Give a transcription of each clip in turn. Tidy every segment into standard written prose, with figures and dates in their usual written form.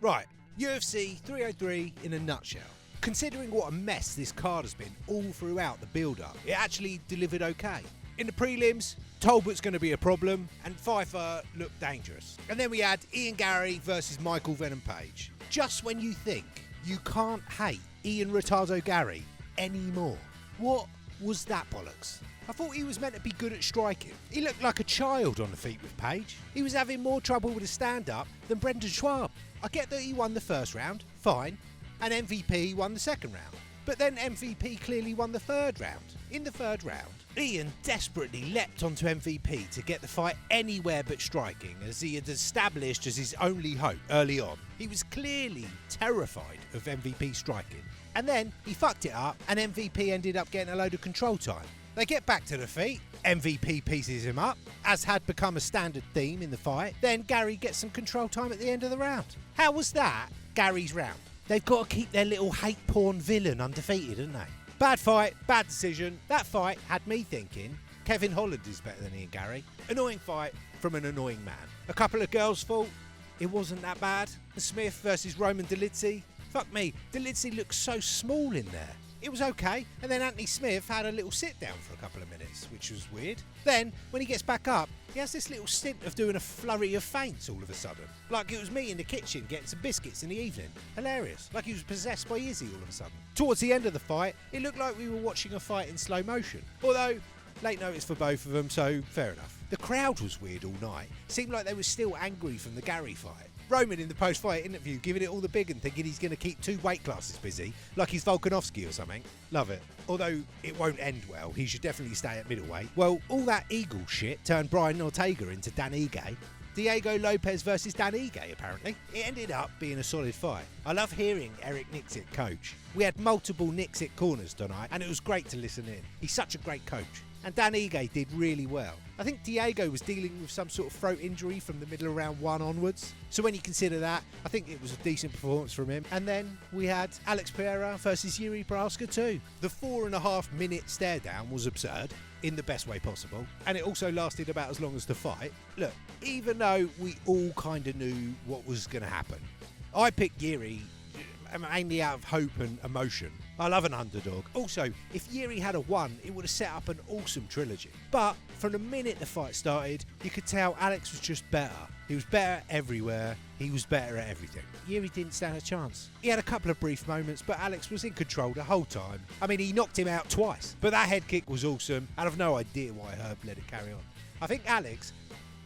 Right, UFC 303 in a nutshell. Considering what a mess this card has been all throughout the build-up, it actually delivered okay. In the prelims, Talbot's going to be a problem, and Pfeiffer looked dangerous. And then we had Ian Garry versus Michael Venom Page. Just when you think you can't hate Ian Retardo Garry anymore. What was that bollocks? I thought he was meant to be good at striking. He looked like a child on the feet with Page. He was having more trouble with his stand-up than Brendan Schwab. I get that he won the first round, fine, and MVP won the second round. But then MVP clearly won the third round. In the third round, Ian desperately leapt onto MVP to get the fight anywhere but striking, as he had established as his only hope early on. He was clearly terrified of MVP striking. And then he fucked it up, and MVP ended up getting a load of control time. They get back to the feet, MVP pieces him up, as had become a standard theme in the fight. Then Garry gets some control time at the end of the round. How was that Garry's round? They've got to keep their little hate porn villain undefeated, haven't they? Bad fight, bad decision. That fight had me thinking Kevin Holland is better than Ian Garry. Annoying fight from an annoying man. A couple of girls' fault. It wasn't that bad. Smith versus Roman Dolidze. Fuck me, Dolidze looks so small in there. It was okay, and then Anthony Smith had a little sit down for a couple of minutes, which was weird. Then, when he gets back up, he has this little stint of doing a flurry of feints all of a sudden. Like it was me in the kitchen getting some biscuits in the evening. Hilarious. Like he was possessed by Izzy all of a sudden. Towards the end of the fight, it looked like we were watching a fight in slow motion. Although, late notice for both of them, so fair enough. The crowd was weird all night. Seemed like they were still angry from the Garry fight. Roman in the post-fight interview giving it all the big and thinking he's going to keep 2 weight classes busy, like he's Volkanovski or something. Love it. Although it won't end well, he should definitely stay at middleweight. Well, all that Eagle shit turned Brian Ortega into Dan Ige. Diego Lopez versus Dan Ige, apparently. It ended up being a solid fight. I love hearing Eric Nixick coach. We had multiple Nixick corners tonight, and it was great to listen in. He's such a great coach. And Dan Ige did really well. I think Diego was dealing with some sort of throat injury from the middle of round 1 onwards. So when you consider that, I think it was a decent performance from him. And then we had Alex Pereira versus Jiri Prochazka too. The 4.5 minute stare down was absurd, in the best way possible. And it also lasted about as long as the fight. Look, even though we all kind of knew what was going to happen, I picked Jiri mainly out of hope and emotion. I love an underdog. Also, if Jiri had won, it would have set up an awesome trilogy. But from the minute the fight started, you could tell Alex was just better. He was better everywhere. He was better at everything. Jiri didn't stand a chance. He had a couple of brief moments, but Alex was in control the whole time. I mean, he knocked him out twice. But that head kick was awesome, and I've no idea why Herb let it carry on. I think Alex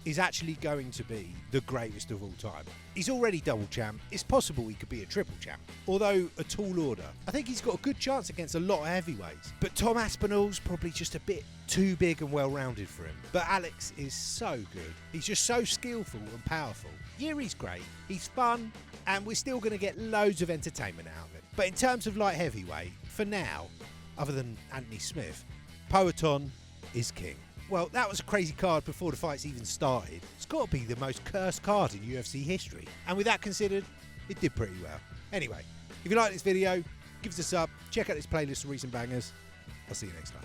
is actually going to be the greatest of all time. He's already double champ. It's possible he could be a triple champ. Although a tall order. I think he's got a good chance against a lot of heavyweights. But Tom Aspinall's probably just a bit too big and well-rounded for him. But Alex is so good. He's just so skillful and powerful. Jiri's great. He's fun. And we're still going to get loads of entertainment out of it. But in terms of light heavyweight, for now, other than Anthony Smith, Poeton is king. Well, that was a crazy card before the fights even started. It's got to be the most cursed card in UFC history. And with that considered, it did pretty well. Anyway, if you like this video, give us a sub, check out this playlist of recent bangers. I'll see you next time.